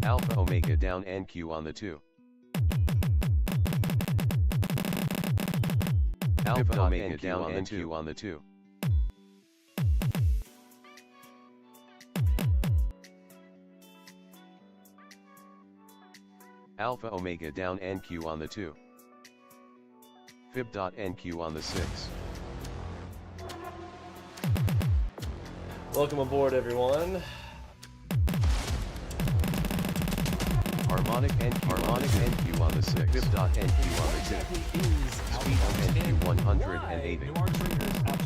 Alpha Omega down NQ on the 2. Alpha Omega down NQ on the 2. Alpha Omega down NQ on the 2. Fib.NQ on the 6. Welcome aboard, everyone. Harmonic NQ on the 6. Fib.NQ on the 2. Speed of NQ 180.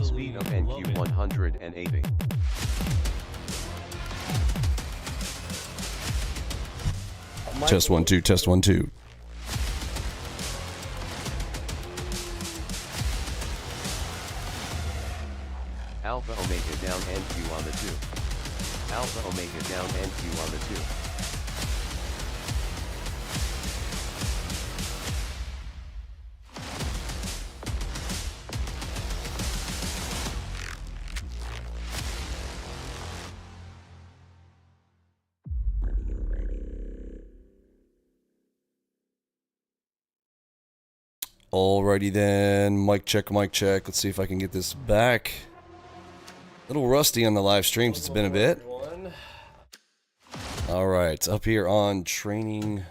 Speed of NQ 180. Test 1 2, test 1 2. Alpha Omega down NQ on the 2. Alpha Omega down NQ on the 2. Alrighty then, mic check, mic check. Let's see if I can get this back. A little rusty on the live streams, it's been a bit. Alright, up here on training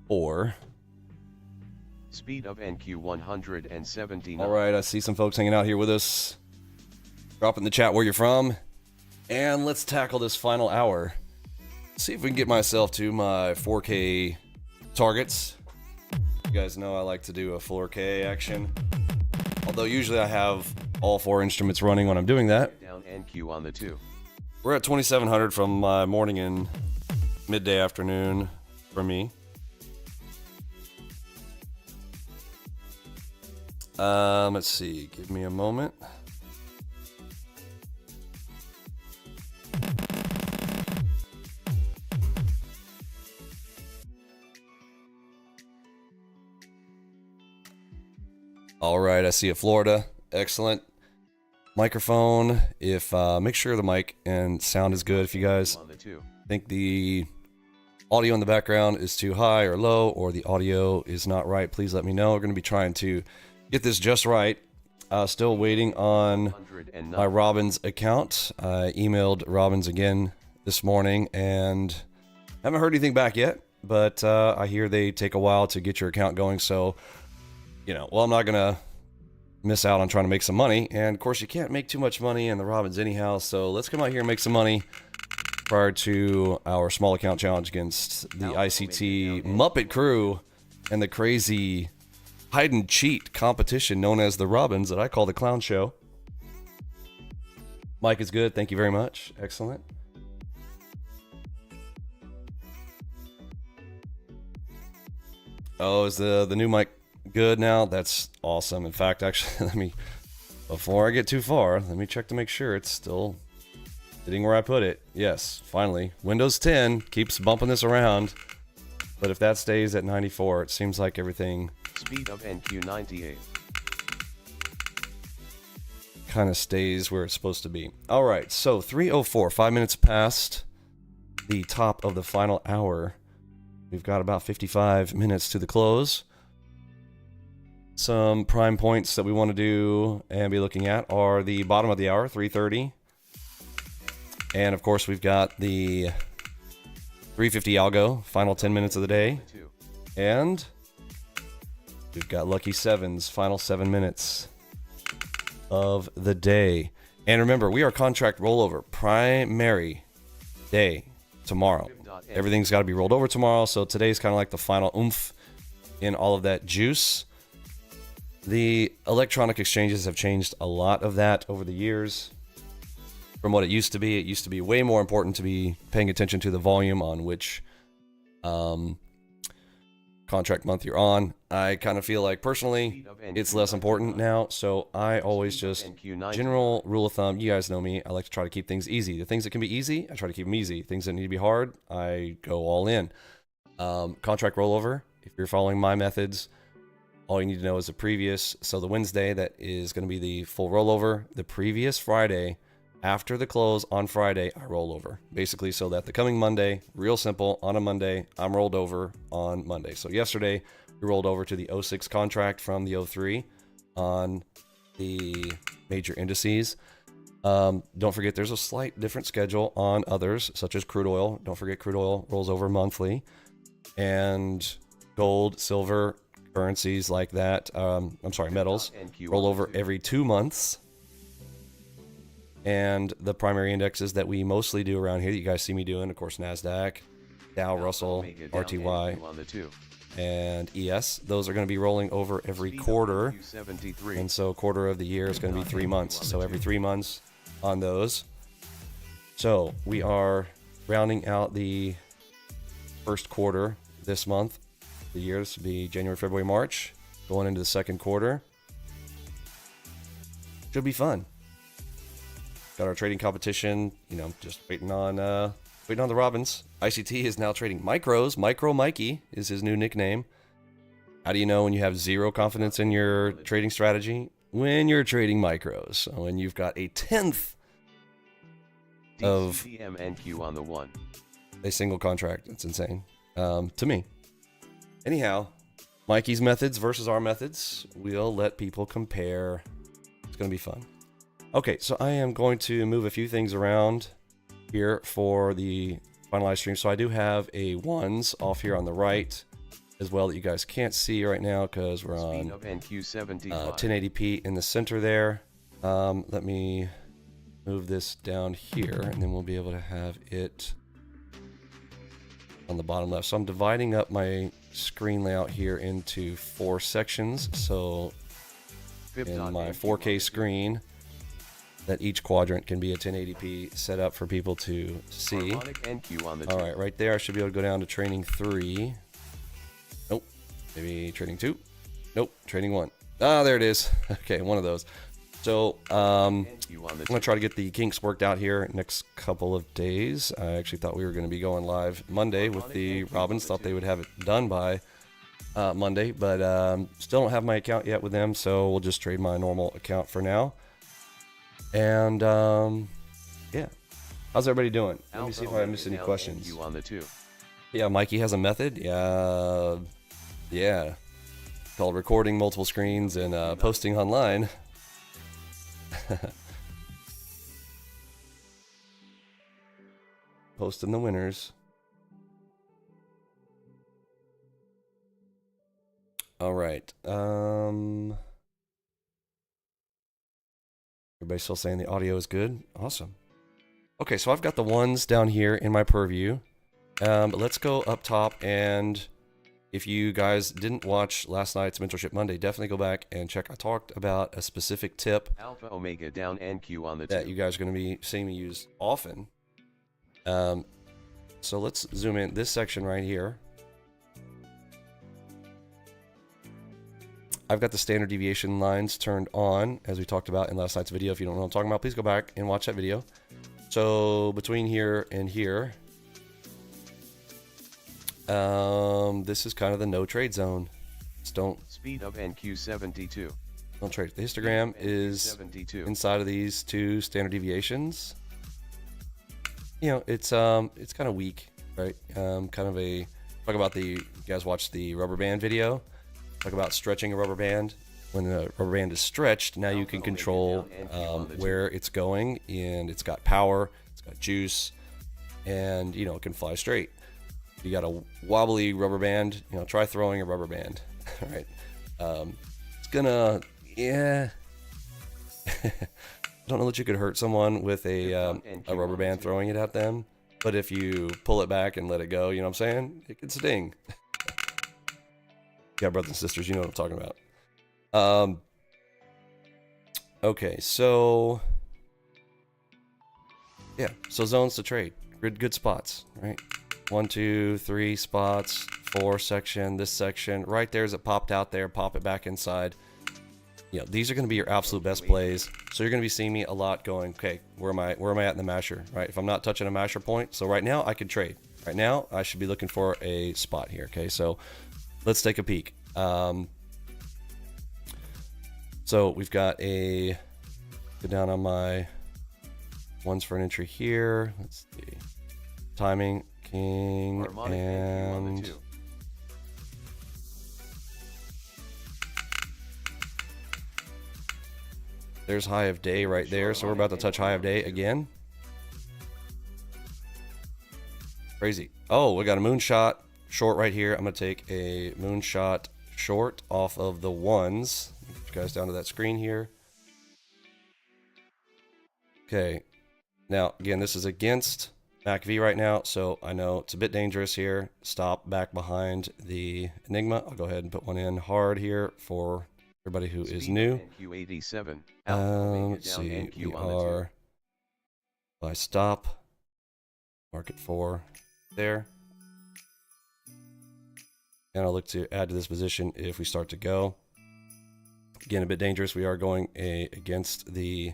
4. Speed of NQ 179. Alright, I see some folks hanging out here with us. Drop in the chat where you're from. And let's tackle this final hour. See if we can get myself to my 4K targets. You guys know I like to do a 4K action. Although usually I have all 4 instruments running when I'm doing that. Down NQ on the 2. We're at 2700 from my morning and midday afternoon for me. Let's see, give me a moment. All right, I see a Florida. Excellent. Microphone. If make sure the mic and sound is good. If you guys think the audio in the background is too high or low, or the audio is not right, please let me know. We're going to be trying to get this just right. Still waiting on my Robbins account. I emailed Robbins again this morning and haven't heard anything back yet. But I hear they take a while to get your account going, so you know, well, I'm not gonna miss out on trying to make some money, and of course you can't make too much money in the Robbins anyhow, so let's come out here and make some money prior to our small account challenge against the ICT Muppet crew and the crazy hide and cheat competition known as the Robbins that I call the Clown Show. Mike is good, thank you very much. Excellent. Oh, is the new mic good now? That's awesome. In fact, actually, before I get too far, let me check to make sure it's still sitting where I put it. Yes, finally. Windows 10 keeps bumping this around, but if that stays at 94, it seems like everything... Speed of NQ 98. kind of stays where it's supposed to be. All right, so 3:04, 5 minutes past the top of the final hour. We've got about 55 minutes to the close. Some prime points that we want to do and be looking at are the bottom of the hour, 3:30. And of course, we've got the 350 algo, final 10 minutes of the day. And we've got Lucky Sevens, final 7 minutes of the day. And remember, we are contract rollover, primary day tomorrow. Everything's got to be rolled over tomorrow, so today's kind of like the final oomph in all of that juice. The electronic exchanges have changed a lot of that over the years from what it used to be. It used to be way more important to be paying attention to the volume on which contract month you're on. I kind of feel like personally it's less important now, so I always just, general rule of thumb, you guys know me, I like to try to keep things easy. The things that can be easy, I try to keep them easy. Things that need to be hard, I go all in. Contract rollover, if you're following my methods, all you need to know is the previous, so the Wednesday that is going to be the full rollover, the previous Friday after the close on Friday, I roll over. Basically, so that the coming Monday, real simple, on a Monday, I'm rolled over on Monday. So yesterday, we rolled over to the 06 contract from the 03 on the major indices. Don't forget, there's a slight different schedule on others, such as crude oil. Don't forget, crude oil rolls over monthly. And gold, silver, currencies like that, metals, roll over every 2 months. And the primary indexes that we mostly do around here that you guys see me doing, of course, Nasdaq, Dow, Russell, RTY, and ES, those are going to be rolling over every quarter. And so quarter of the year is going to be 3 months. So every 3 months on those. So we are rounding out the first quarter this month. The year, this will be January, February, March, going into the second quarter. Should be fun. Got our trading competition, just waiting on the Robins. ICT is now trading micros. Micro Mikey is his new nickname. How do you know when you have zero confidence in your trading strategy? When you're trading micros. When you've got a tenth of on the one. A single contract. It's insane. To me. Anyhow, Mikey's methods versus our methods. We'll let people compare. It's going to be fun. Okay, so I am going to move a few things around here for the finalized stream. So I do have a ones off here on the right as well that you guys can't see right now because we're on 1080p in the center there. Let me move this down here and then we'll be able to have it on the bottom left. So I'm dividing up my screen layout here into 4 sections. So in my 4K screen, that each quadrant can be a 1080p setup for people to see. All right, right there, I should be able to go down to training 3. Nope. Maybe training 2. Nope. Training 1. Ah, there it is. Okay, one of those. So I'm gonna try to get the kinks worked out here next couple of days. I actually thought we were going to be going live Monday with the Robins. Thought they would have it done by Monday, but still don't have my account yet with them, so we'll just trade my normal account for now. And yeah, how's everybody doing? Let me see if I missed any questions. Yeah, Mikey has a method. Yeah, called recording multiple screens and posting online. Posting the winners. All right. Everybody's still saying the audio is good. Awesome. Okay, so I've got the ones down here in my purview. But let's go up top, and if you guys didn't watch last night's Mentorship Monday, definitely go back and check. I talked about a specific tip Alpha Omega down NQ on the that you guys are going to be seeing me use often. So let's zoom in this section right here. I've got the standard deviation lines turned on, as we talked about in last night's video. If you don't know what I'm talking about, please go back and watch that video. So between here and here, this is kind of the no trade zone. Just don't speed of NQ72. Don't trade. The histogram is inside of these 2 standard deviations. It's kind of weak, right? Kind of a talk about you guys watched the rubber band video. Talk about stretching a rubber band. When the rubber band is stretched, now you can control where it's going, and it's got power, it's got juice, and it can fly straight. If you got a wobbly rubber band, try throwing a rubber band. All right, it's gonna, I don't know that you could hurt someone with a rubber band throwing it at them, but if you pull it back and let it go, you know what I'm saying? It could sting. Yeah, brothers and sisters, you know what I'm talking about. Okay, so yeah, so zones to trade, good spots, right? 1, 2, 3 spots, 4 section, this section, right there as it popped out there, pop it back inside. These are going to be your absolute best plays. So you're going to be seeing me a lot going, okay, where am I at in the masher, right? If I'm not touching a masher point, so right now I could trade. Right now I should be looking for a spot here, okay? So let's take a peek. So we've got go down on my One's for an entry here. Let's see. Timing, king, Harmonic and on the 2. there's high of day right there. So we're about to touch high of day again. Crazy. Oh, we got a moonshot short right here. I'm going to take a moonshot short off of the ones. Get you guys down to that screen here. Okay. Now, again, this is against MACV right now, so I know it's a bit dangerous here. Stop back behind the Enigma. I'll go ahead and put one in hard here for everybody who is new. Let's see. We are by stop. Market 4 there. And I'll look to add to this position if we start to go. Again, a bit dangerous. We are going against the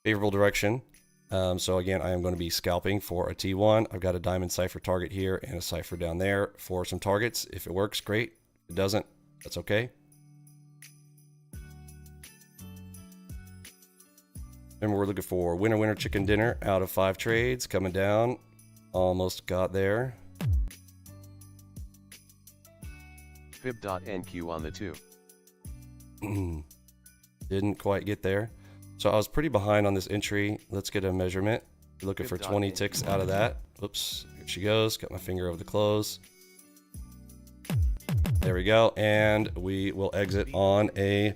favorable direction. So again, I am going to be scalping for a T1. I've got a diamond cipher target here and a cipher down there for some targets. If it works, great. If it doesn't, that's okay. Remember, we're looking for winner, winner, chicken dinner out of 5 trades. Coming down. Almost got there. Fib.NQ on the 2. Didn't quite get there. So I was pretty behind on this entry. Let's get a measurement. Looking for 20 ticks out of that. Oops, here she goes. Got my finger over the close. There we go. And we will exit on a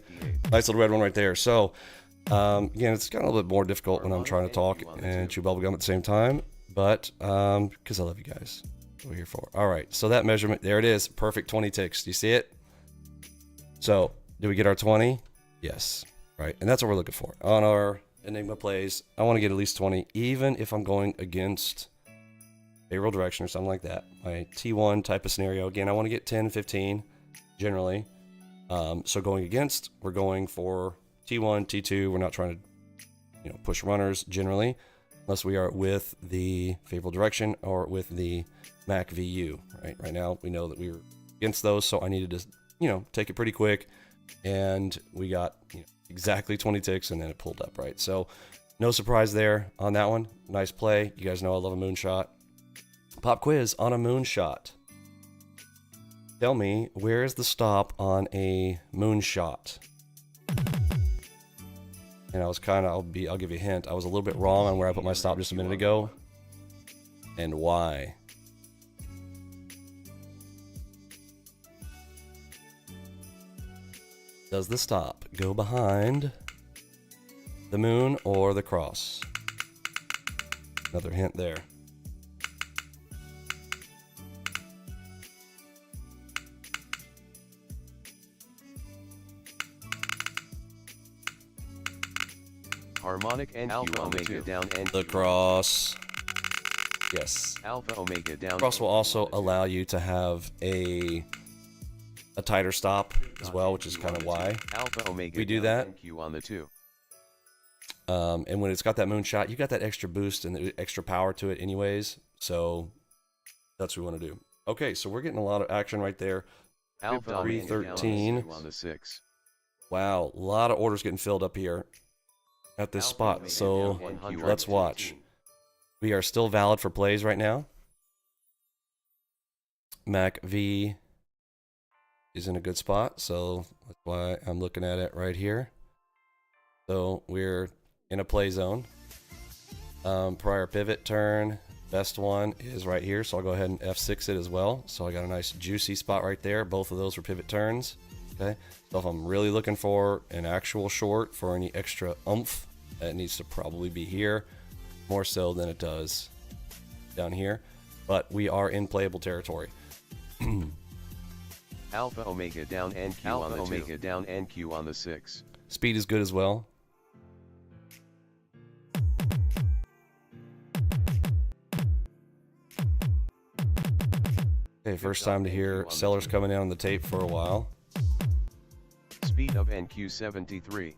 nice little red one right there. So again, it's gotten a little bit more difficult when I'm trying to talk and chew bubblegum at the same time. But because I love you guys. That's what we're here for. All right, so that measurement, there it is. Perfect 20 ticks. Do you see it? So do we get our 20? Yes. Right, and that's what we're looking for. On our Enigma plays, I want to get at least 20, even if I'm going against favorable direction or something like that. My T1 type of scenario. Again, I want to get 10, 15, generally. So going against, we're going for T1, T2. We're not trying to, push runners generally, unless we are with the favorable direction or with the MAC VU. Right now, we know that we were against those, so I needed to, take it pretty quick, and we got exactly 20 ticks, and then it pulled up, right? So no surprise there on that one. Nice play. You guys know I love a moonshot. Pop quiz on a moonshot. Tell me, where is the stop on a moonshot? And I was I'll give you a hint. I was a little bit wrong on where I put my stop just a minute ago. And why? Does the stop go behind the moon or the cross? Another hint there. Harmonic and Alpha Omega down and the cross. Yes. Alpha Omega down. Cross will also allow you to have a tighter stop as well, which is kind of why Alpha Omega we do that. on the 2. And when it's got that moonshot, you got that extra boost and the extra power to it anyways. So that's what we want to do. Okay, so we're getting a lot of action right there. Alpha 313 on the 6. Wow, a lot of orders getting filled up here at this spot. So let's watch. We are still valid for plays right now. Mac V is in a good spot, so that's why I'm looking at it right here. So we're in a play zone. Prior pivot turn, best one is right here, so I'll go ahead and F6 it as well. So I got a nice juicy spot right there. Both of those were pivot turns. Okay, so if I'm really looking for an actual short for any extra oomph, it needs to probably be here, more so than it does down here. But we are in playable territory. Alpha Omega down NQ on the Omega down NQ on the 6. Speed is good as well. Okay, first time to hear sellers coming in on the tape for a while. Speed of NQ 73.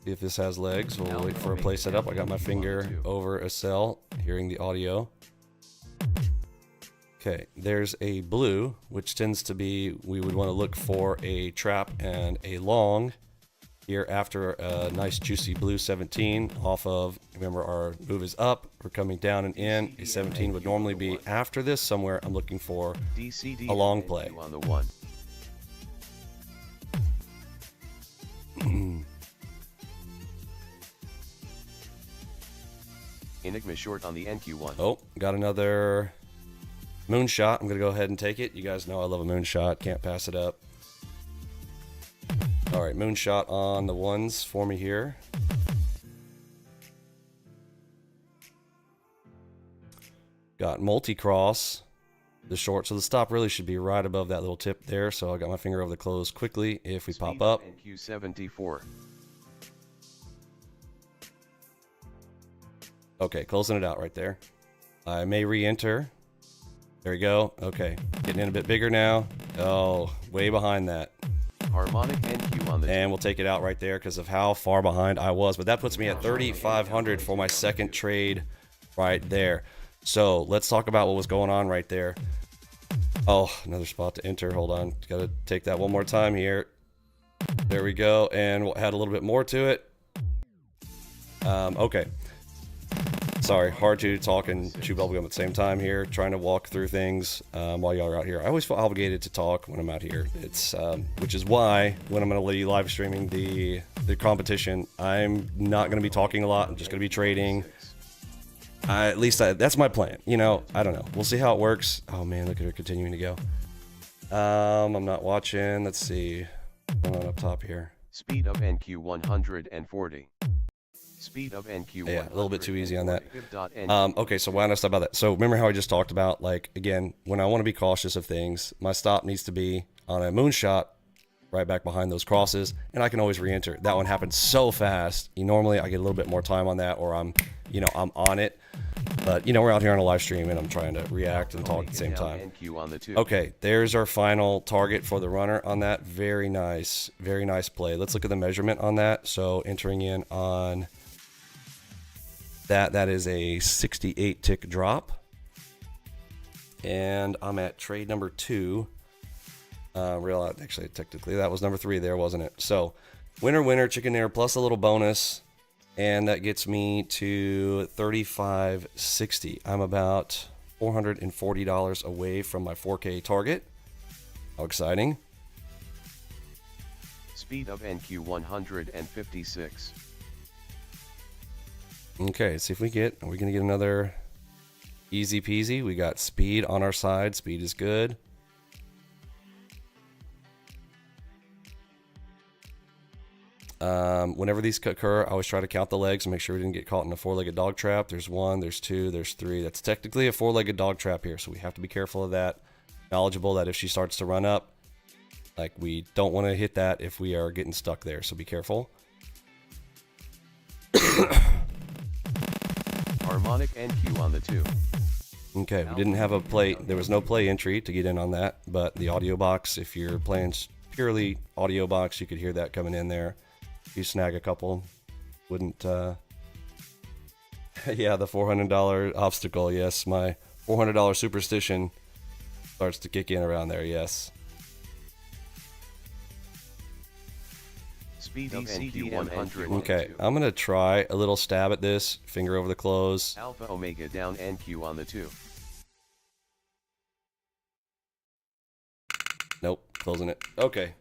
See if this has legs. We'll wait for a play setup. I got my finger over a sell, hearing the audio. Okay, there's a blue, which tends to be, we would want to look for a trap and a long. here after a nice juicy blue 17 off of, remember our move is up, we're coming down and in. A 17 would normally be after this somewhere. I'm looking for a long play. On the one. Enigma short on the NQ1. Oh, got another moonshot. I'm gonna go ahead and take it. You guys know I love a moonshot, can't pass it up. All right, moonshot on the ones for me here. Got multi-cross, the short, so the stop really should be right above that little tip there. So I got my finger over the close quickly if we pop up. NQ74. Okay, closing it out right there. I may re-enter. There we go. Okay, getting in a bit bigger now. Oh, way behind that. Harmonic NQ on the And we'll take it out right there because of how far behind I was. But that puts me at 3,500 for my second trade right there. So let's talk about what was going on right there. Oh, another spot to enter. Hold on. Got to take that one more time here. There we go. And we'll add a little bit more to it. Okay. Sorry, hard to talk and chew bubblegum at the same time here, trying to walk through things while y'all are out here. I always feel obligated to talk when I'm out here. It's which is why when I'm going to be live streaming the competition, I'm not going to be talking a lot. I'm just going to be trading. At least that's my plan. You know, I don't know. We'll see how it works. Oh man, look at her continuing to go. I'm not watching. Let's see. Going on up top here. Speed of NQ 140. Speed of NQ. Yeah, a little bit too easy on that. Okay, so why don't I stop about that? So remember how I just talked about, like, again, when I want to be cautious of things, my stop needs to be on a moonshot right back behind those crosses, and I can always re-enter. That one happens so fast. Normally I get a little bit more time on that, or I'm on it. But, we're out here on a live stream, and I'm trying to react and talk at the same time. Okay, there's our final target for the runner on that. Very nice play. Let's look at the measurement on that. So entering in on that is a 68 tick drop. And I'm at trade number 2. Actually, technically, that was number 3 there, wasn't it? So, winner, chicken dinner, plus a little bonus. And that gets me to $35.60. I'm about $440 away from my 4K target. How exciting. Speed of NQ 156. Okay, let's see if are we going to get another easy peasy. We got speed on our side. Speed is good. Whenever these occur, I always try to count the legs and make sure we didn't get caught in a 4-legged dog trap. There's 1, there's 2, there's 3. That's technically a 4-legged dog trap here, so we have to be careful of that. Knowledgeable that if she starts to run up, like, we don't want to hit that if we are getting stuck there, so be careful. Harmonic NQ on the 2. Okay, we didn't have a play. There was no play entry to get in on that, but the audio box, if you're playing purely audio box, you could hear that coming in there. If you snag a couple, wouldn't yeah, the $400 obstacle. Yes, my $400 superstition starts to kick in around there. Yes. Speed of NQ 100. Okay, I'm gonna try a little stab at this. Finger over the close. Alpha Omega down NQ on the 2. Nope, closing it. Okay.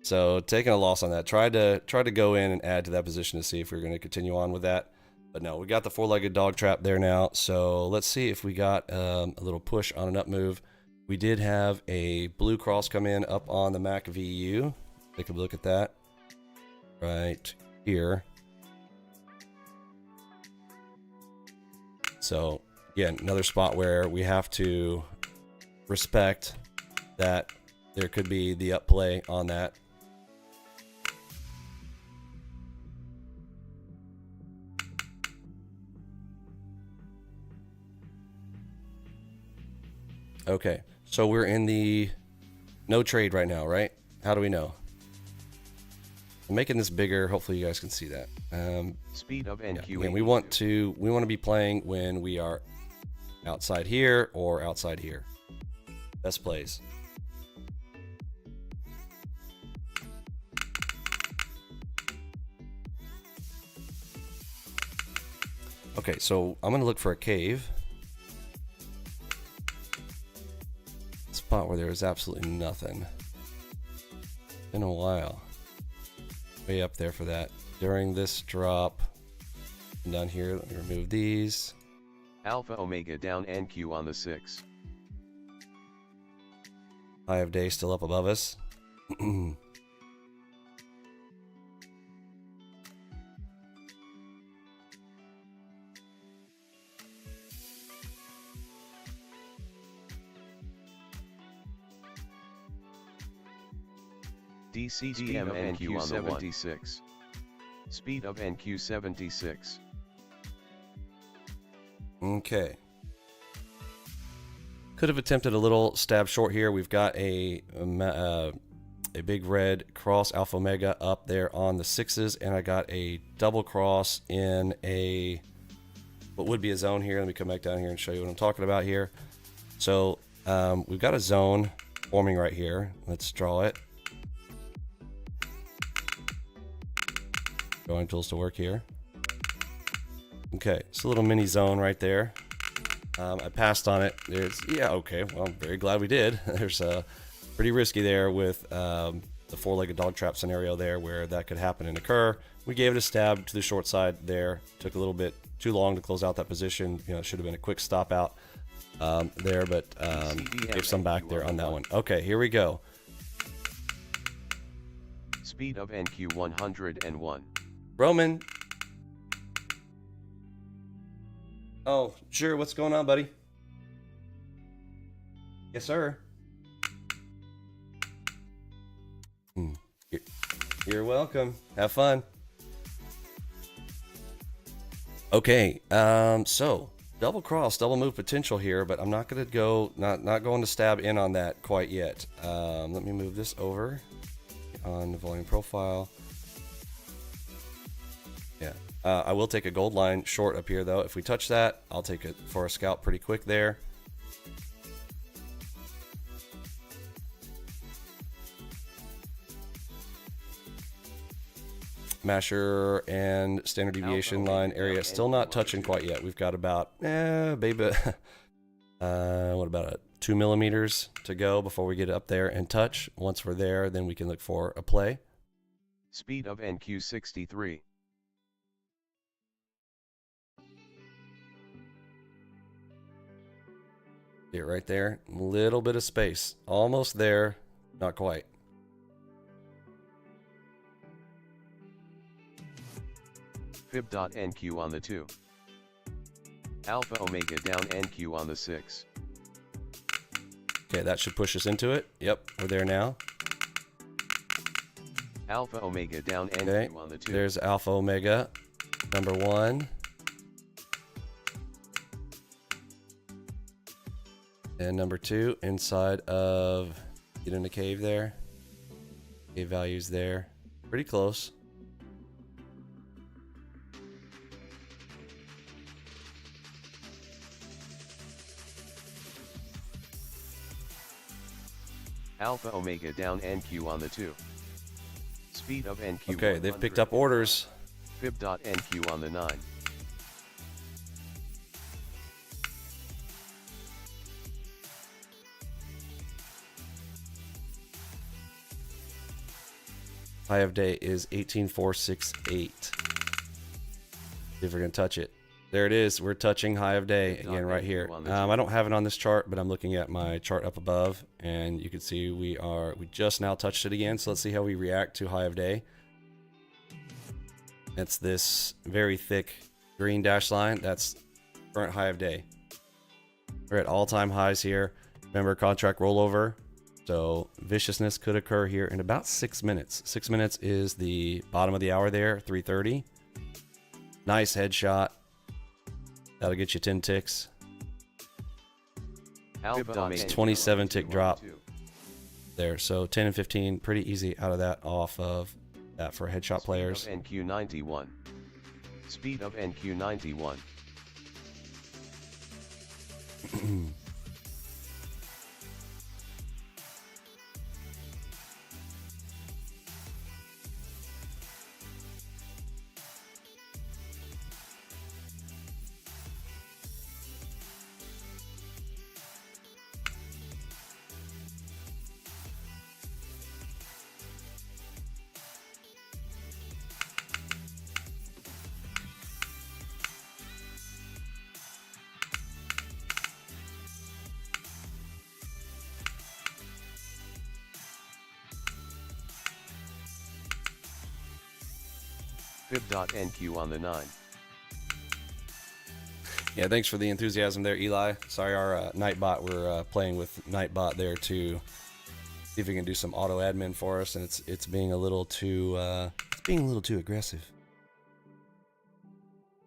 So taking a loss on that. Tried to go in and add to that position to see if we were going to continue on with that. But no, we got the 4-legged dog trap there now. So let's see if we got a little push on an up move. We did have a blue cross come in up on the Mac VU. Take a look at that right here. So again, another spot where we have to respect that there could be the up play on that. Okay, so we're in the no trade right now, right? How do we know? I'm making this bigger. Hopefully you guys can see that. Speed of NQ. Yeah, we want to be playing when we are outside here or outside here. Best plays. Okay, so I'm gonna look for a cave. Spot where there is absolutely nothing. Been a while. Way up there for that. During this drop. And down here, let me remove these. Alpha Omega down NQ on the 6. High of day still up above us. DCGM NQ 76. Speed of NQ 76. Okay. Could have attempted a little stab short here. We've got a big red cross Alpha Omega up there on the 6s, and I got a double cross in a what would be a zone here. Let me come back down here and show you what I'm talking about here. So we've got a zone forming right here. Let's draw it. Drawing tools to work here. Okay, it's a little mini zone right there. I passed on it. Yeah, okay, well, I'm very glad we did. There's pretty risky there with the four-legged dog trap scenario there where that could happen and occur. We gave it a stab to the short side there. Took a little bit too long to close out that position. You know, it should have been a quick stop out there, but gave some back there on that one. Okay, here we go. Speed of NQ 101. Roman. Oh, sure. What's going on, buddy? Yes, sir. You're welcome. Have fun. Okay. So double cross, double move potential here, but I'm not going to go. Not going to stab in on that quite yet. Let me move this over on the volume profile. Yeah. I will take a gold line short up here, though. If we touch that, I'll take it for a scalp pretty quick there. Masher and standard deviation line area still not touching quite yet. We've got about, baby, what about 2 millimeters to go before we get up there and touch. Once we're there, then we can look for a play. Speed of NQ 63. Get right there, a little bit of space, almost there, not quite. Fib.NQ on the 2. Alpha Omega down NQ on the 6. Okay, that should push us into it. Yep, we're there now. Alpha Omega down NQ Okay, on the 2. there's Alpha Omega, number 1. And number 2, inside of, get in the cave there. Cave values there. Pretty close. Alpha Omega down NQ on the 2. Speed of NQ. Okay, they've picked up orders. Fib.NQ on the 9. High of day is 18468. See if we're gonna touch it. There it is. We're touching high of day again right here. I don't have it on this chart, but I'm looking at my chart up above, and you can see we just now touched it again. So let's see how we react to high of day. It's this very thick green dash line. That's current high of day. We're at all-time highs here. Remember, contract rollover. So viciousness could occur here in about 6 minutes. 6 minutes is the bottom of the hour there, 3:30. Nice headshot. That'll get you 10 ticks. Alpha 27 tick drop there. So 10 and 15, pretty easy out of that off of that for headshot players. Speed of NQ 91. Speed of NQ 91. Fib.NQ on the 9. Yeah, thanks for the enthusiasm there, Eli. Sorry, our Nightbot, we're playing with Nightbot there to see if we can do some auto admin for us, and it's being a little too aggressive.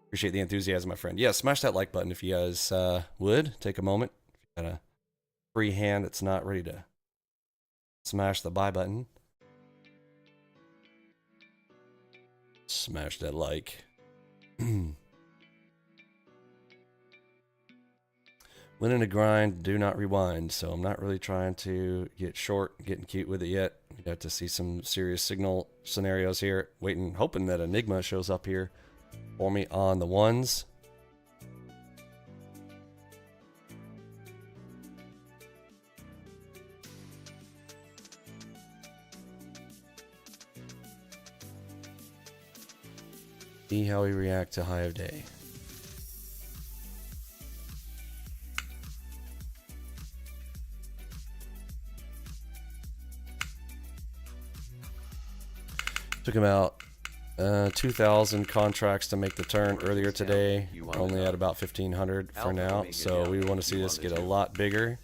Appreciate the enthusiasm, my friend. Yeah, smash that like button if you guys would take a moment. If you got a free hand that's not ready to smash the buy button, smash that like. When in a grind, do not rewind. So I'm not really trying to get short, getting cute with it yet. We got to see some serious signal scenarios here. Waiting, hoping that Enigma shows up here for me on the ones. See how we react to high of day. Took about 2,000 contracts to make the turn earlier today. Only at about 1,500 for now. So we want to see this get a lot bigger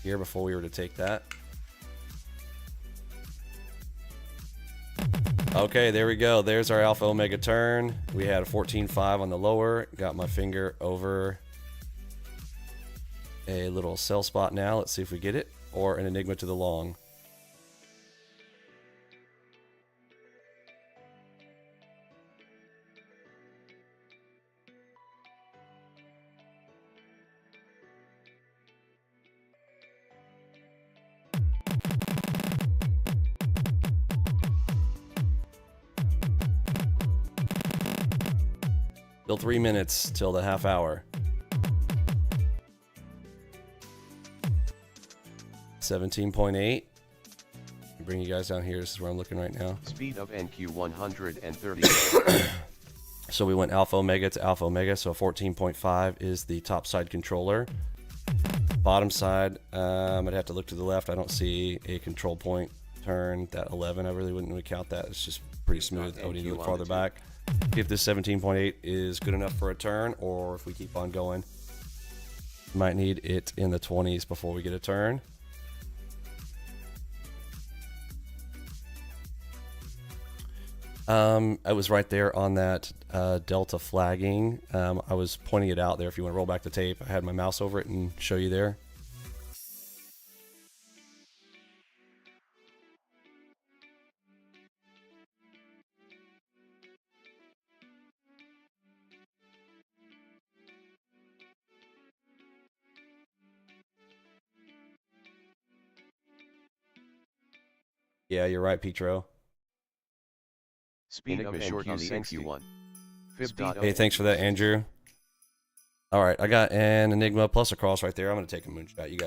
here before we were to take that. Okay, there we go. There's our Alpha Omega turn. We had a 14.5 on the lower. Got my finger over a little sell spot now. Let's see if we get it. Or an Enigma to the long. Still 3 minutes till the half hour. 17.8. Bring you guys down here. This is where I'm looking right now. Speed of NQ 130. So we went Alpha Omega to Alpha Omega. So 14.5 is the top side controller. Bottom side, I'd have to look to the left. I don't see a control point turn. That 11, I really wouldn't count that. It's just pretty smooth. I would need to look farther back. If this 17.8 is good enough for a turn, or if we keep on going, might need it in the 20s before we get a turn. I was right there on that delta flagging. I was pointing it out there. If you want to roll back the tape, I had my mouse over it and show you there. Yeah, you're right, Petro. Speed of NQ 61. Hey, thanks for that, Andrew. All right, I got an Enigma plus a cross right there. I'm going to take a moonshot. You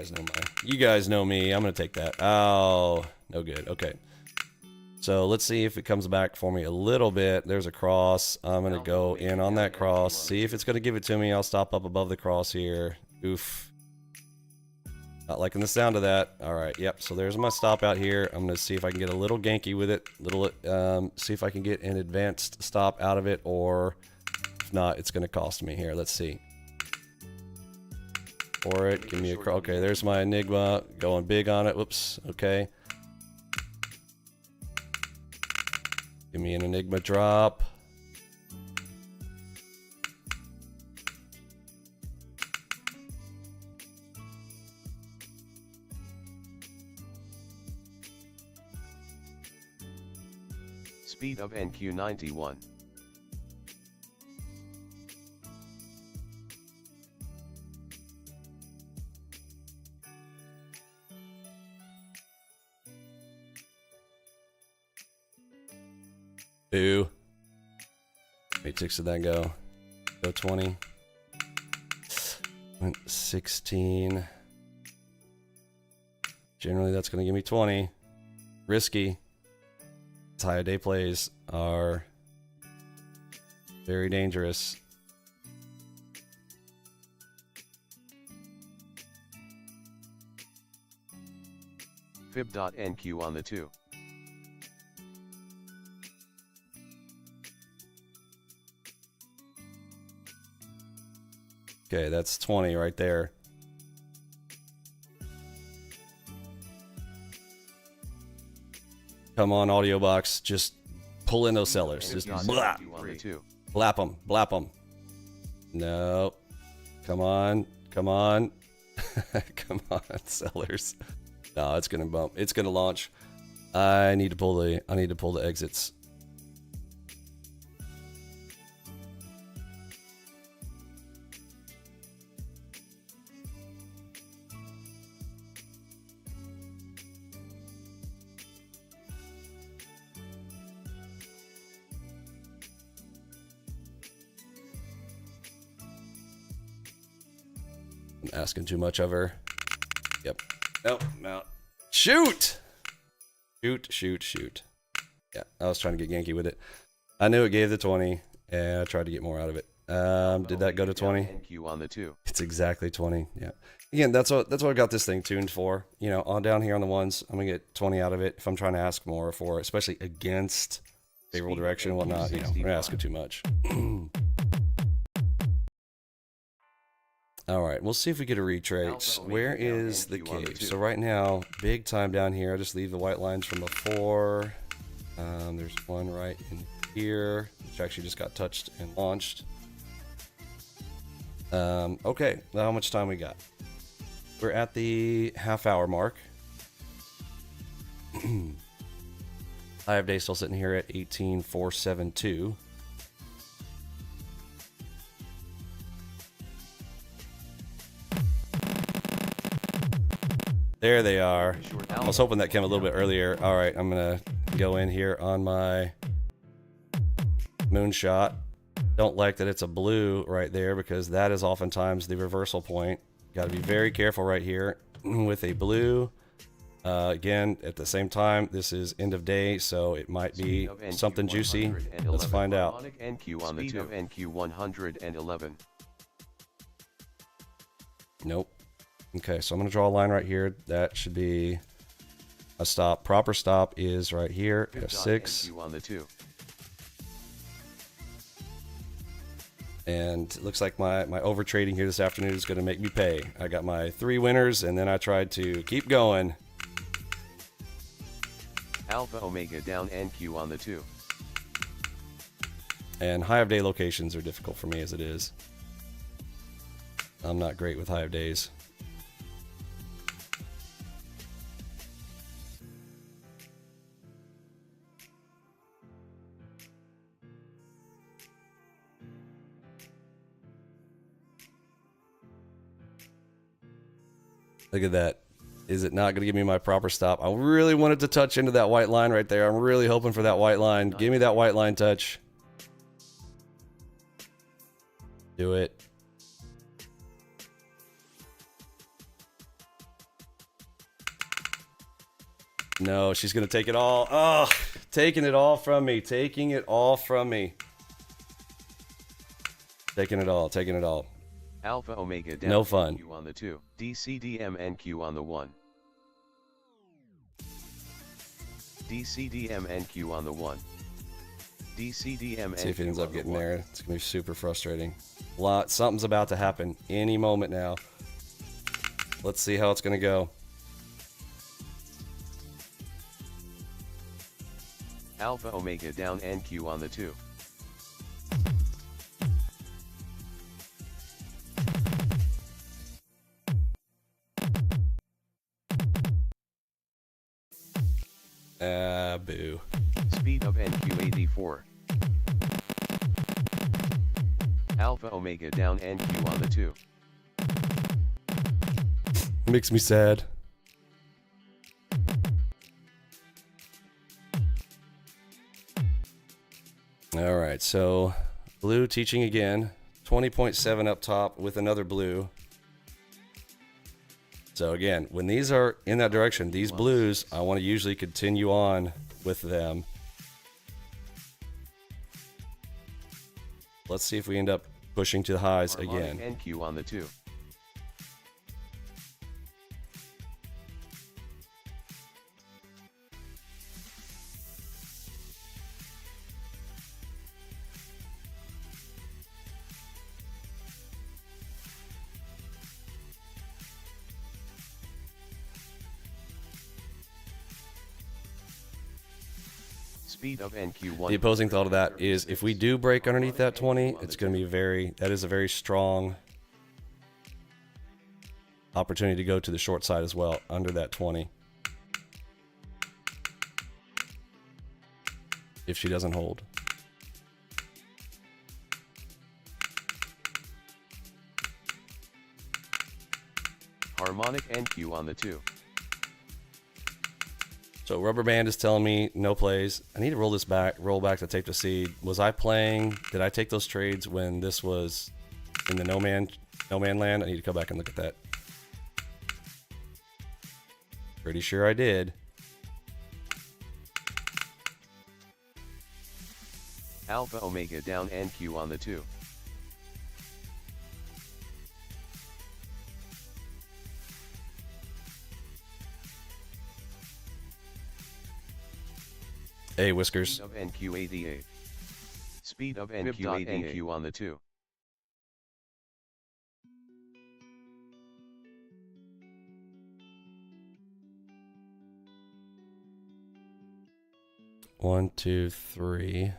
guys know me. I'm going to take that. Oh, no good. Okay. So let's see if it comes back for me a little bit. There's a cross. I'm going to go in on that cross. See if it's going to give it to me. I'll stop up above the cross here. Oof. Not liking the sound of that. All right, yep. So there's my stop out here. I'm going to see if I can get a little ganky with it. See if I can get an advanced stop out of it, or if not, it's going to cost me here. Let's see. For it, give me a okay. There's my Enigma going big on it. Whoops. Okay. Give me an Enigma drop. Speed of NQ 91. Boo. Wait, 6 did that go? Go 20. Went 16. Generally, that's going to give me 20. Risky. High day plays are very dangerous. Fib.NQ on the 2. Okay, that's 20 right there. Come on, audio box. Just pull in those sellers. Just blap. Blap them. Blap them. No. Come on. Come on. Come on, sellers. No, it's gonna bump. It's gonna launch. I need to pull the exits. I'm asking too much of her. Yep. Nope. No. Shoot! Shoot. Yeah, I was trying to get Yankee with it. I knew it gave the 20, and I tried to get more out of it. Did that go to 20? On the 2. It's exactly 20. Yeah. Again, that's what I got this thing tuned for. You know, on down here on the ones, I'm gonna get 20 out of it if I'm trying to ask more for it, especially against favorable direction and whatnot. You know, we're asking too much. All right, we'll see if we get a retrace. Where is the cave? So right now, big time down here. I just leave the white lines from before. There's one right in here, which actually just got touched and launched. Okay, now how much time we got? We're at the half-hour mark. 5 days still sitting here at 18,472. There they are. I was hoping that came a little bit earlier. All right, I'm gonna go in here on my moonshot. Don't like that it's a blue right there because that is oftentimes the reversal point. Got to be very careful right here with a blue. Again, at the same time, this is end of day, so it might be something juicy. Let's find out. NQ on the 2 of NQ 111. Nope. Okay, so I'm going to draw a line right here. That should be a stop. Proper stop is right here, F6. On the 2. And it looks like my overtrading here this afternoon is going to make me pay. I got my 3 winners, and then I tried to keep going. Alpha Omega down NQ on the 2. And high of day locations are difficult for me as it is. I'm not great with high of days. Look at that. Is it not going to give me my proper stop? I really wanted to touch into that white line right there. I'm really hoping for that white line. Give me that white line touch. Do it. No, she's going to take it all. Oh, taking it all from me. Taking it all from me. Taking it all. Taking it all. Alpha Omega down. No fun. NQ on the 2. DCDM NQ on the 1. DCDM NQ on the 1. DCDM. See if it ends up getting there. It's gonna be super frustrating. Something's about to happen any moment now. Let's see how it's gonna go. Alpha Omega down NQ on the 2. Boo. Speed of NQ 84. Alpha Omega down NQ on the 2. Makes me sad. All right, so blue teaching again. 20.7 up top with another blue. So again, when these are in that direction, these blues, I want to usually continue on with them. Let's see if we end up pushing to the highs again. NQ on the 2. Speed of NQ1. The opposing thought of that is if we do break underneath that 20, it's going to be that is a very strong opportunity to go to the short side as well, under that 20. If she doesn't hold. Harmonic NQ on the 2. So rubber band is telling me no plays. I need to roll back to tape to seed. Was I playing? Did I take those trades when this was in the no man land? I need to go back and look at that. Pretty sure I did. Alpha Omega down NQ on the 2. Hey, Whiskers. Speed of NQ 88. Speed of NQ 88 NQ on the 2. One, two, three.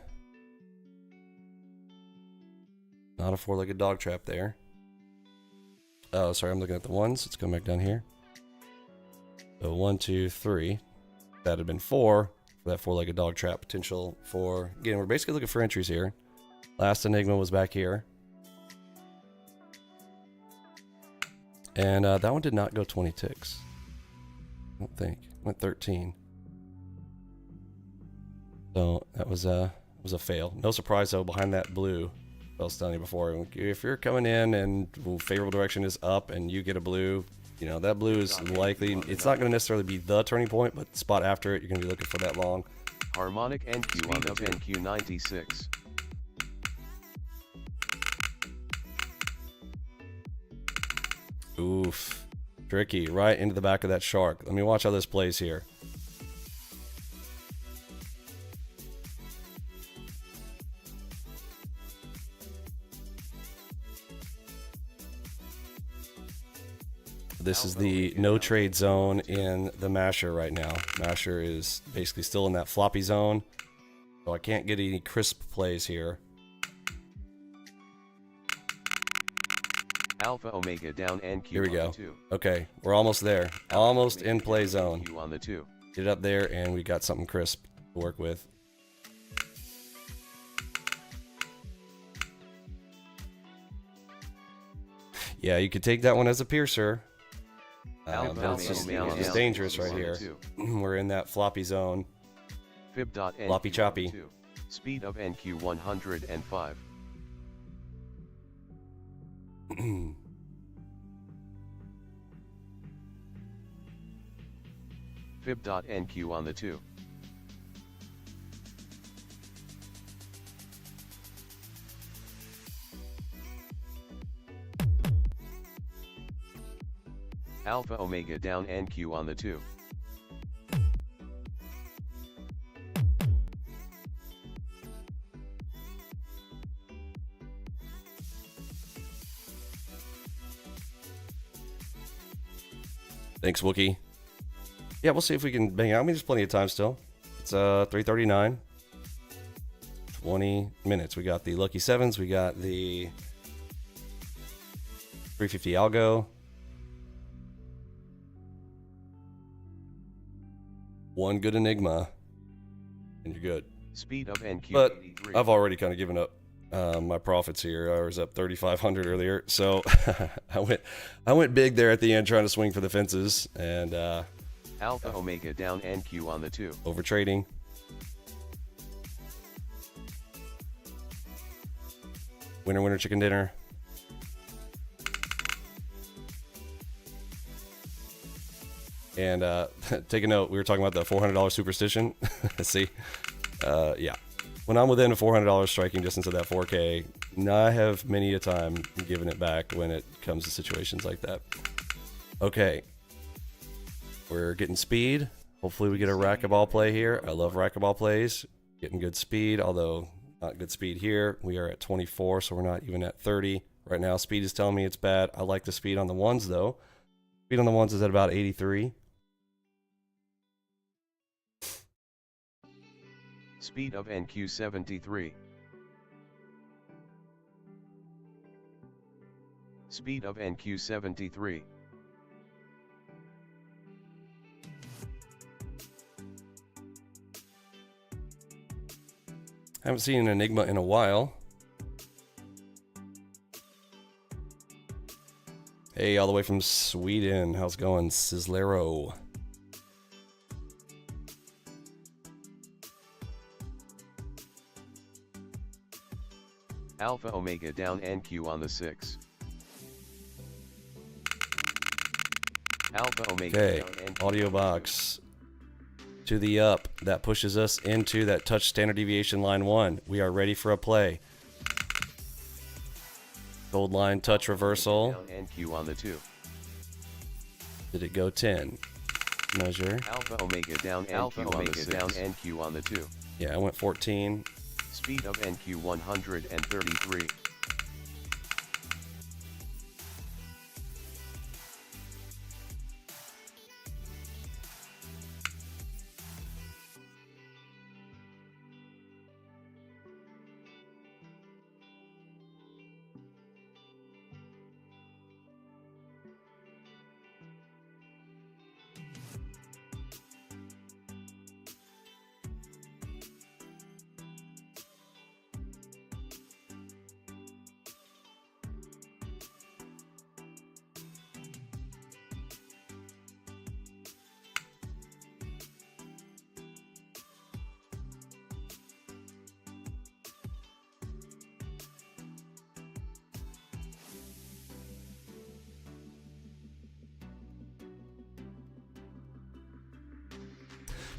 Not a four-legged dog trap there. Oh, sorry, I'm looking at the ones. Let's go back down here. So 1, 2, 3. That had been 4 for that four-legged dog trap potential for... Again, we're basically looking for entries here. Last Enigma was back here. And that one did not go 20 ticks. I don't think. Went 13. So that was a fail. No surprise though behind that blue. I was telling you before, if you're coming in and favorable direction is up and you get a blue, you know, that blue is likely, it's not going to necessarily be the turning point, but spot after it, you're going to be looking for that long. Harmonic NQ on the NQ 96. Oof. Tricky. Right into the back of that shark. Let me watch how this plays here. This is the no trade zone in the masher right now. Masher is basically still in that floppy zone. So I can't get any crisp plays here. Alpha Omega down NQ. Here we go. On the 2. Okay, we're almost there. Almost in play zone. NQ on the 2. Get it up there and we got something crisp to work with. Yeah, you could take that one as a piercer. It's dangerous right here. We're in that floppy zone. Floppy choppy. Speed of NQ 105. Fib.NQ on the 2. Alpha Omega down NQ on the 2. Thanks, Wookie. Yeah, we'll see if we can bang out. I mean, there's plenty of time still. It's 3:39. 20 minutes. We got the lucky sevens. We got the 350 algo. One good enigma, and you're good. Speed of NQ. But 83. I've already kind of given up my profits here. I was up 3,500 earlier, so I went big there at the end, trying to swing for the fences, and Alpha Omega down NQ on the 2. overtrading. Winner, winner, chicken dinner. And take a note, we were talking about the $400 superstition. See, yeah. When I'm within a $400 striking distance of that 4K, I have many a time given it back when it comes to situations like that. Okay. We're getting speed. Hopefully we get a racquetball play here. I love racquetball plays. Getting good speed, although not good speed here. We are at 24, so we're not even at 30. Right now, speed is telling me it's bad. I like the speed on the ones, though. Speed on the ones is at about 83. Speed of NQ73. Speed of NQ73. Haven't seen an Enigma in a while. Hey, all the way from Sweden. How's it going, Sizzlero? Alpha Omega down NQ on the 6. Alpha Omega Okay, down NQ audio box to the up. That pushes us into that touch standard deviation line 1. We are ready for a play. Gold line touch reversal. down NQ on the 2. Did it go 10? Measure. Alpha Omega down NQ on the 6. Down NQ on the 2. Yeah, I went 14. Speed of NQ 133.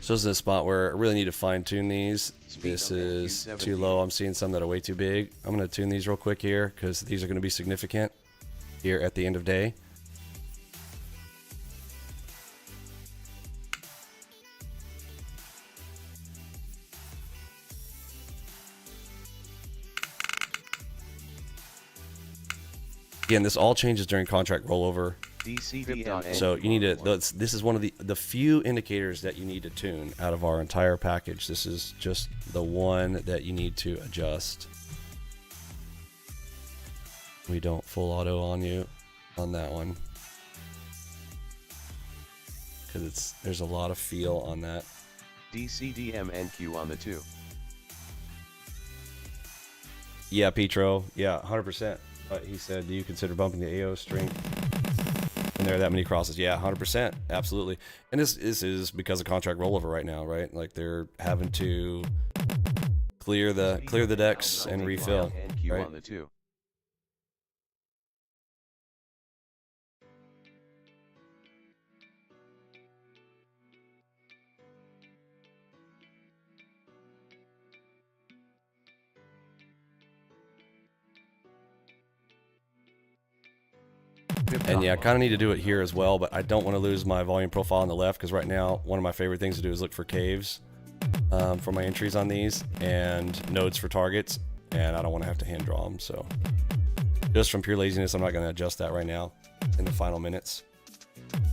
So this is a spot where I really need to fine tune these. This is too low. I'm seeing some that are way too big. I'm going to tune these real quick here because these are going to be significant here at the end of day. Again, this all changes during contract rollover. So you need to, this is one of the few indicators that you need to tune out of our entire package. This is just the one that you need to adjust. We don't full auto on you on that one. Because there's a lot of feel on that. DCDM NQ on the 2. Yeah, Petro. Yeah, 100%. He said, do you consider bumping the AO strength? And there are that many crosses. Yeah, 100%. Absolutely. And this is because of contract rollover right now, right? Like they're having to clear the decks and refill. Right? On the 2. And yeah, I kind of need to do it here as well, but I don't want to lose my volume profile on the left because right now one of my favorite things to do is look for caves for my entries on these and nodes for targets, and I don't want to have to hand draw them. So just from pure laziness, I'm not going to adjust that right now in the final minutes.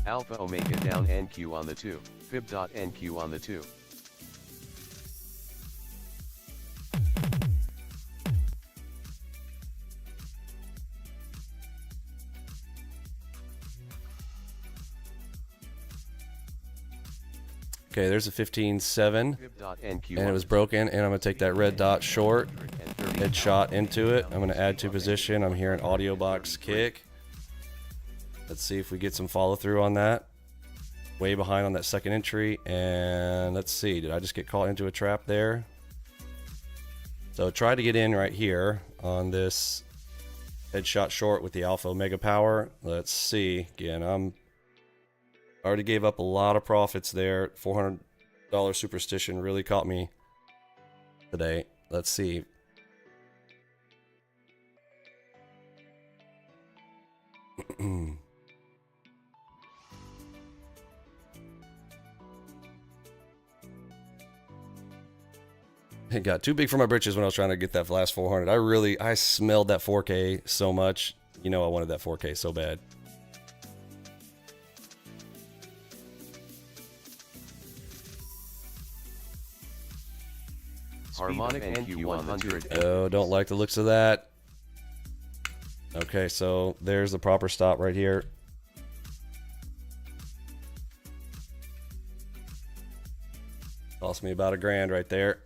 Alpha Omega down NQ on the 2. Fib.NQ on the 2. Okay, there's a 15.7, and it was broken, and I'm going to take that red dot short, headshot into it. I'm going to add to position. I'm hearing audio box kick. Let's see if we get some follow through on that. Way behind on that second entry, and let's see, did I just get caught into a trap there? So try to get in right here on this headshot short with the Alpha Omega power. Let's see, again, I already gave up a lot of profits there. $400 superstition really caught me today. Let's see. It got too big for my britches when I was trying to get that last 400. I smelled that 4K so much. You know I wanted that 4K so bad. Harmonic NQ100. Oh, don't like the looks of that. Okay, so there's the proper stop right here. Cost me about $1,000 right there.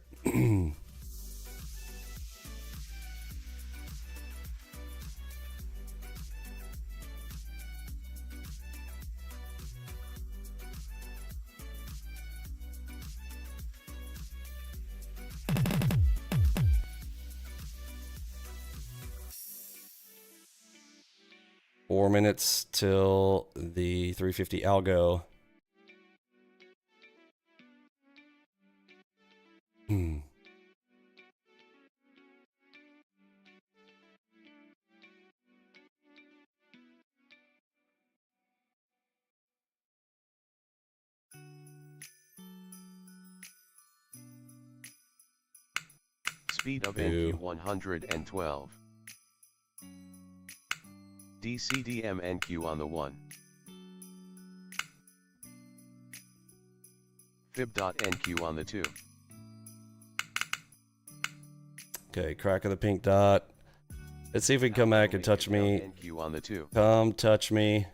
4 minutes till the 350 algo. Speed of NQ 112. DCDM NQ on the 1. Fib.NQ on the 2. Okay, crack of the pink dot. Let's see if we can come back and touch me. NQ on the 2. Come touch me.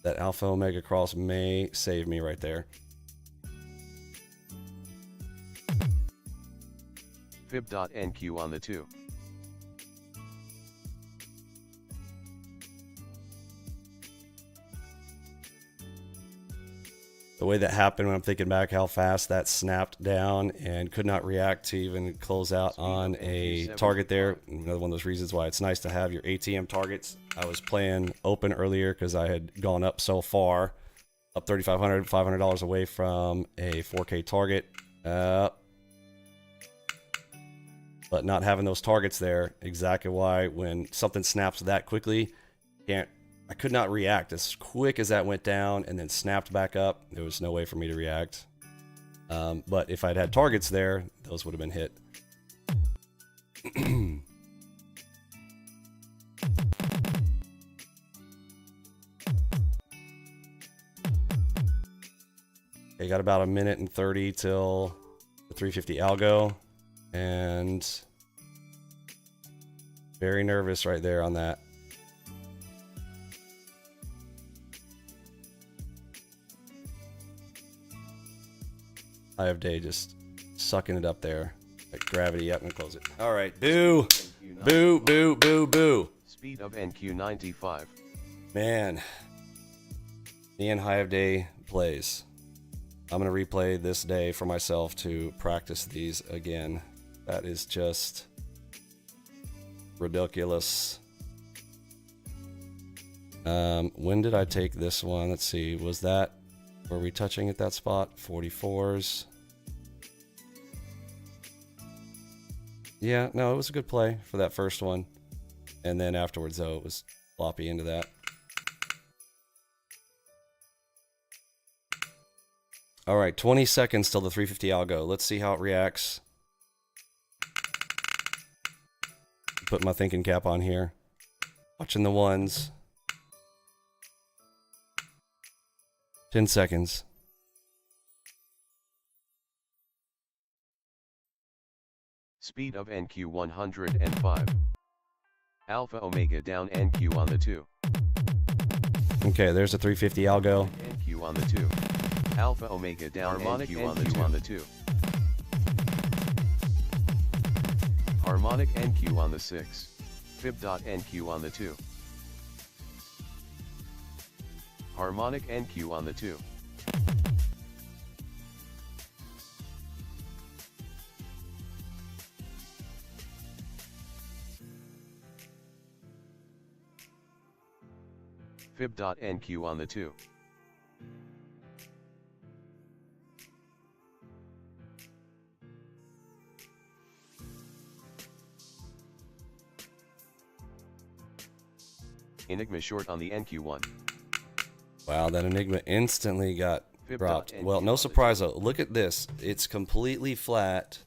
That alpha omega cross may save me right there. Fib.NQ on the 2. The way that happened when I'm thinking back how fast that snapped down and could not react to even close out on a target there. Another one of those reasons why it's nice to have your ATM targets. I was playing open earlier because I had gone up so far, up $3,500, $500 away from a 4K target. But not having those targets there, exactly why when something snaps that quickly, I could not react as quick as that went down and then snapped back up. There was no way for me to react. But if I'd had targets there, those would have been hit. Okay, got about 1:30 till the 350 algo. And very nervous right there on that. I have day just sucking it up there. Like gravity. Yep, I'm gonna close it. All right. Boo. Boo, boo, boo, boo. Speed of NQ 95. Man. Me and High of Day plays. I'm gonna replay this day for myself to practice these again. That is just ridiculous. When did I take this one? Let's see. Were we touching at that spot? 44s. Yeah, no, it was a good play for that first one. And then afterwards, though, it was floppy into that. All right, 20 seconds till the 350 algo. Let's see how it reacts. Put my thinking cap on here. Watching the ones. 10 seconds. Speed of NQ 105. Alpha Omega down NQ on the 2. Okay, there's a 350 algo. NQ on the 2. Alpha Omega down Harmonic NQ on the 2. Harmonic NQ on the 6. Fib.NQ on the 2. Harmonic NQ on the 2. Fib.NQ on the 2. Enigma short on the NQ1. Wow, that Enigma instantly got dropped. Well, no surprise though. Look at this. It's completely flat.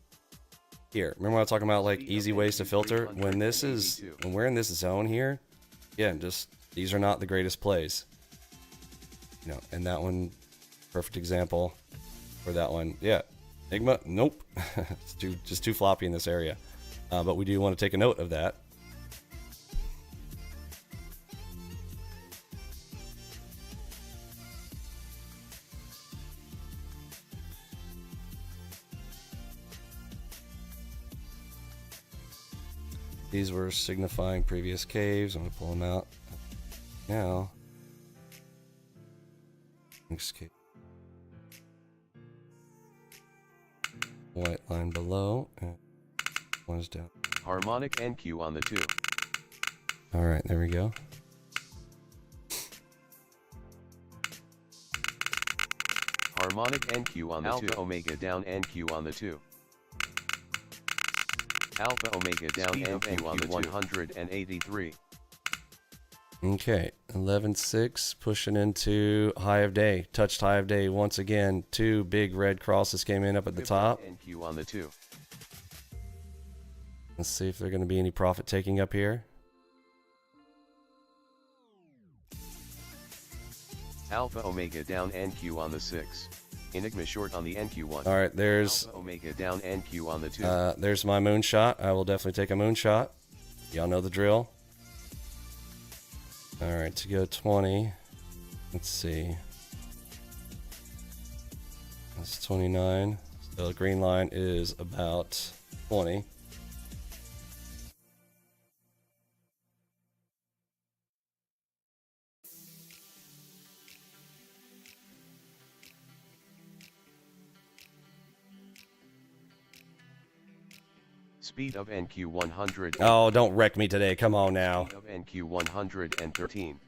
here. Remember when I was talking about like easy ways to filter? When we're in this zone here, again, just these are not the greatest plays. You know, and that one, perfect example. Or that one, yeah. Enigma, nope. It's just too floppy in this area. But we do want to take a note of that. These were signifying previous caves. I'm going to pull them out now. Next cave. White line below. And one is down. Harmonic NQ on the 2. Alright, there we go. Harmonic NQ on the 2. Alpha Omega down NQ on the 2. Alpha Omega down NQ on the 183. Okay, 11.6 pushing into high of day. Touched high of day once again. 2 big red crosses came in up at the top. NQ on the 2. Let's see if there's going to be any profit taking up here. Alpha Omega down NQ on the 6. Enigma short on the NQ1. All right, there's Alpha Omega down NQ on the 2. There's my moonshot. I will definitely take a moonshot. Y'all know the drill. All right, to go 20. Let's see. That's 29. So the green line is about 20. Speed of NQ 100. Oh, don't wreck me today. Come on now. Speed of NQ 113.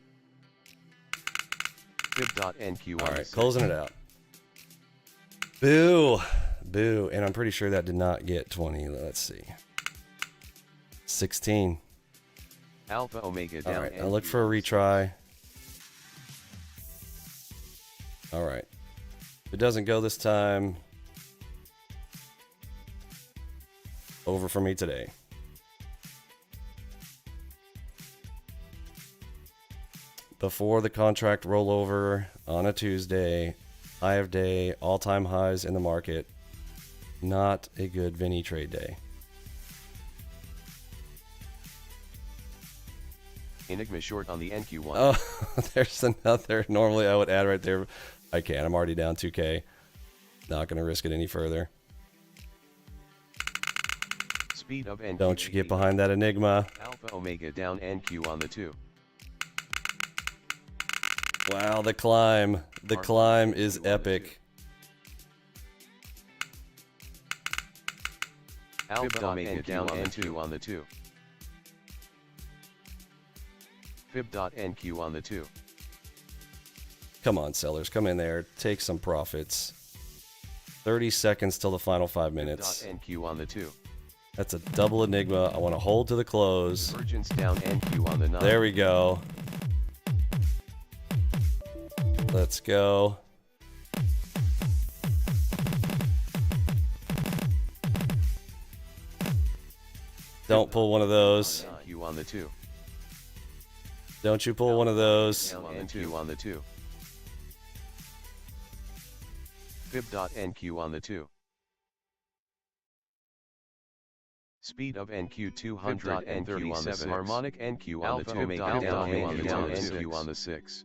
Fib.NQ All on the right, 6. closing it out. Boo. Boo. And I'm pretty sure that did not get 20. Let's see. 16. Alpha Omega down. All right, I'll NQ look for a retry. All right. If it doesn't go this time, over for me today. Before the contract rollover on a Tuesday, high of day, all-time highs in the market. Not a good Vinny trade day. Enigma short on the NQ1. Oh, there's another. Normally I would add right there. I can't. I'm already down 2K. Not going to risk it any further. Speed of NQ. Don't you get behind that Enigma. Alpha Omega down NQ on the 2. Wow, the climb. The climb is epic. Alpha Omega down NQ on the 2. Fib.NQ on the 2. Come on, sellers. Come in there. Take some profits. 30 seconds till the final 5 minutes. NQ on the 2. That's a double Enigma. I want to hold to the close. Convergence down NQ on the 9. There we go. Let's go. Don't pull one of those. NQ on the 2. Don't you pull one of those. NQ on the 2. Fib.NQ on the 2. Speed of NQ 237. Harmonic NQ on the 2. Omega down NQ on the 6.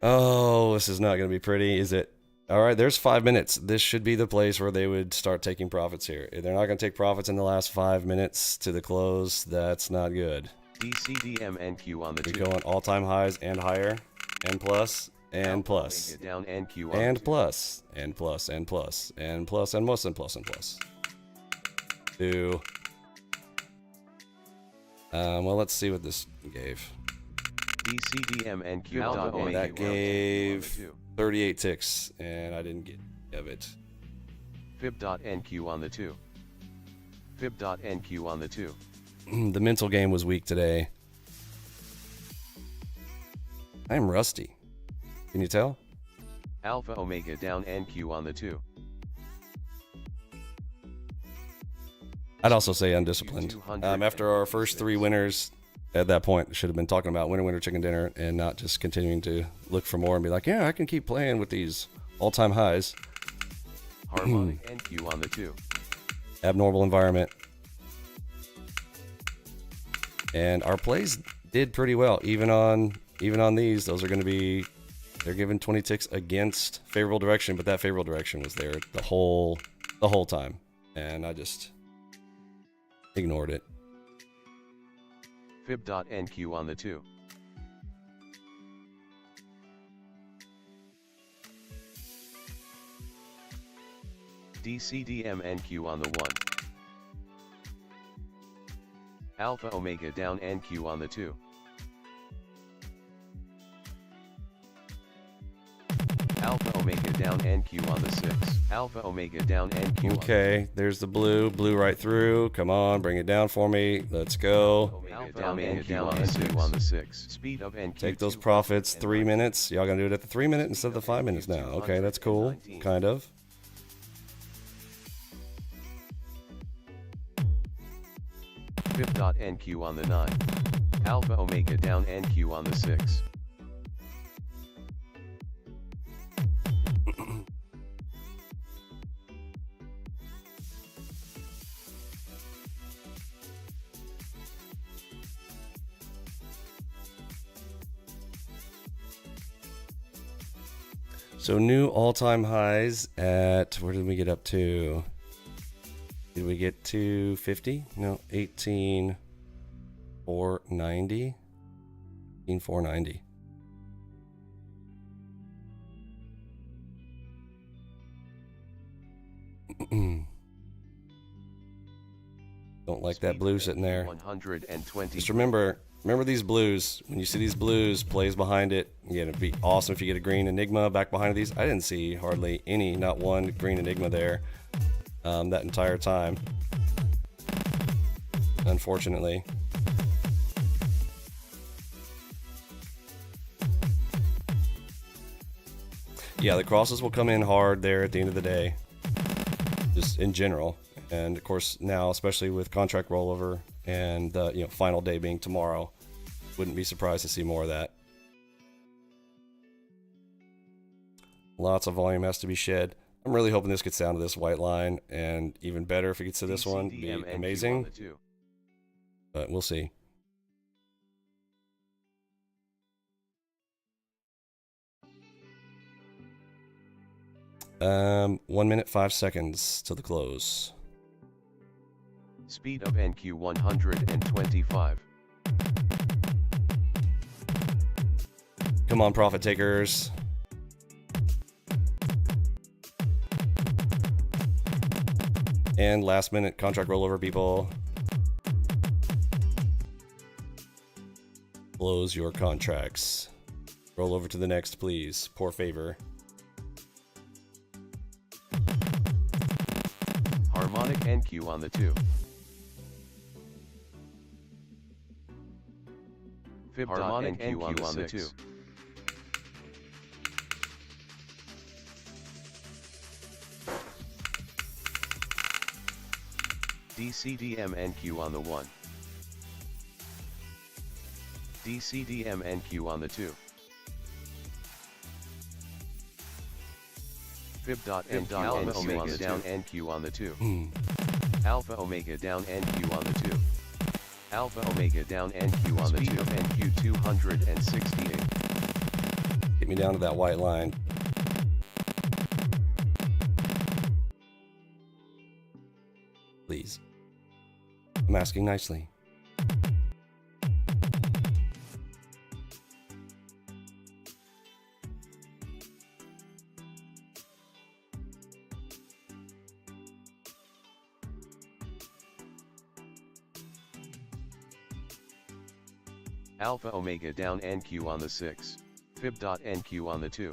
Oh, this is not going to be pretty, is it? All right, there's 5 minutes. This should be the place where they would start taking profits here. If they're not going to take profits in the last 5 minutes to the close, that's not good. DCDM NQ on the 2. You're going all-time highs and higher, and plus, and plus, down NQ on and plus, and plus, and plus, and plus, and plus, and plus, and plus. Two. Well, let's see what this gave. DCDM NQ Oh, that gave 38 ticks, and I didn't get of it. Fib.NQ on the 2. Fib.NQ on the 2. The mental game was weak today. I am rusty. Can you tell? Alpha Omega down NQ on the 2. I'd also say undisciplined. After our first 3 winners, at that point, should have been talking about winner, winner, chicken dinner, and not just continuing to look for more and be like, yeah, I can keep playing with these all-time highs. Harmonic NQ on the 2. Abnormal environment. And our plays did pretty well, even on these. Those are going to be, they're giving 20 ticks against favorable direction, but that favorable direction was there the whole time, and I just ignored it. Fib.NQ on the 2. DCDM-NQ on the 1. Alpha Omega down NQ on the 2. Alpha Omega down NQ on the 6. Alpha Omega down NQ. Okay, there's the blue right through. Come on, bring it down for me. Let's go. Alpha down NQ on the 6. Speed up NQ. Take those profits. 3 minutes. Y'all gonna do it at the 3 minute instead of the 5 minutes now. Okay, that's cool. Kind of. Fib.NQ on the 9. Alpha Omega down NQ on the 6. So new all-time highs at, where did we get up to? Did we get to 50? No, 18,490. 18,490. Don't like that blue sitting there. 120. Just remember these blues. When you see these blues, plays behind it. Yeah, it'd be awesome if you get a green Enigma back behind these. I didn't see hardly any, not one green Enigma there that entire time, unfortunately. Yeah, the crosses will come in hard there at the end of the day, just in general. And of course now, especially with contract rollover and final day being tomorrow, wouldn't be surprised to see more of that. Lots of volume has to be shed. I'm really hoping this gets down to this white line, and even better if it gets to this one, be amazing. But we'll see. Um, 1 minute 5 seconds to the close. Speed of NQ 125. Come on, profit takers. And last minute contract rollover, people. Close your contracts. Roll over to the next, please. Poor favor. Harmonic NQ on the 2. Fib Harmonic NQ on the 2. DCDM NQ on the 1. DCDM NQ on the 2. Fib.NQ Alpha Omega down NQ on the 2. Alpha Omega down NQ on the 2. Alpha Omega down NQ on the 2. Of NQ 268. Get me down to that white line. Please. I'm asking nicely. Alpha Omega down NQ on the 6. Fib.NQ on the 2.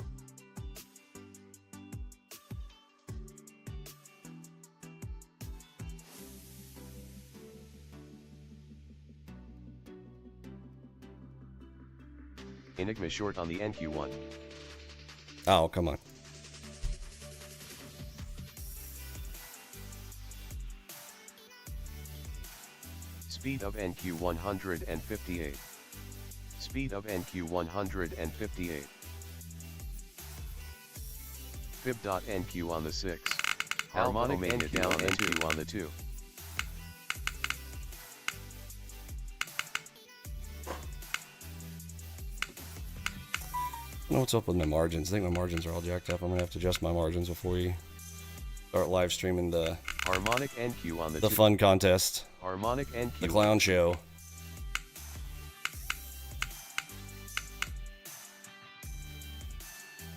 Enigma short on the NQ1. Oh, come on. Speed of NQ 158. Speed of NQ 158. Fib.NQ on the 6. Harmonic NQ down NQ on the 2. I don't know what's up with my margins. I think my margins are all jacked up. I'm gonna have to adjust my margins before we start live streaming the Harmonic NQ on the 2. fun contest, Harmonic NQ. the clown show.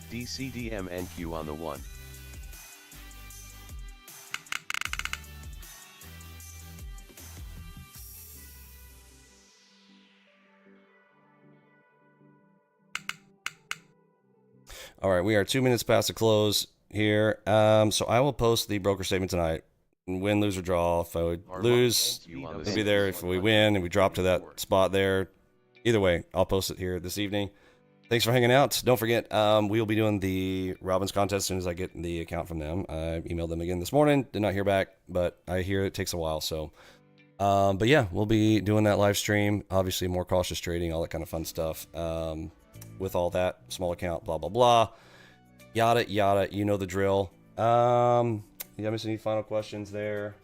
DCDM NQ on the 1. All right, we are 2 minutes past the close here. So I will post the broker statement tonight. Win, lose, or draw. If I would lose, it'll be there. If we win and we drop to that spot there, either way, I'll post it here this evening. Thanks for hanging out. Don't forget, we'll be doing the Robin's contest as soon as I get the account from them. I emailed them again this morning. Did not hear back, but I hear it takes a while. So, but yeah, we'll be doing that live stream. Obviously, more cautious trading, all that kind of fun stuff. With all that, small account, blah, blah, blah. Yada, yada. You know the drill. You have any final questions there?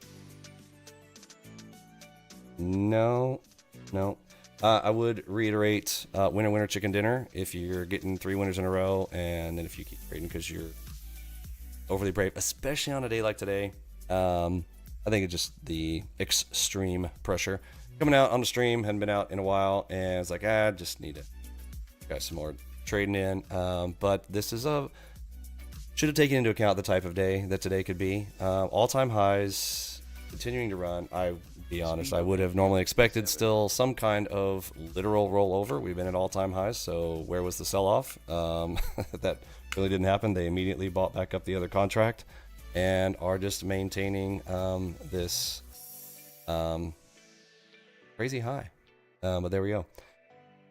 No. I would reiterate winner, winner, chicken dinner if you're getting 3 winners in a row, and then if you keep trading because you're overly brave, especially on a day like today. I think it's just the extreme pressure. Coming out on the stream, hadn't been out in a while, and it's like, just need to got some more trading in. But this is should have taken into account the type of day that today could be. All-time highs continuing to run. Be honest, I would have normally expected still some kind of literal rollover. We've been at all-time highs, so where was the sell-off? That really didn't happen. They immediately bought back up the other contract and are just maintaining this crazy high. But there we go.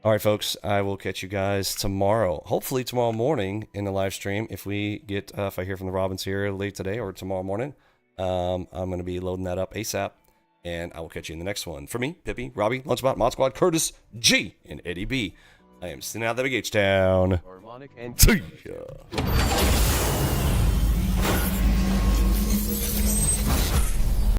All right, folks, I will catch you guys tomorrow. Hopefully tomorrow morning in the live stream. If we get, if I hear from the Robins here late today or tomorrow morning, I'm going to be loading that up ASAP. And I will catch you in the next one. For me, Pippi, Robbie, Lunchbot, Mod Squad, Curtis, G, and Eddie B. I am sending out the big H-Town. Harmonic See ya.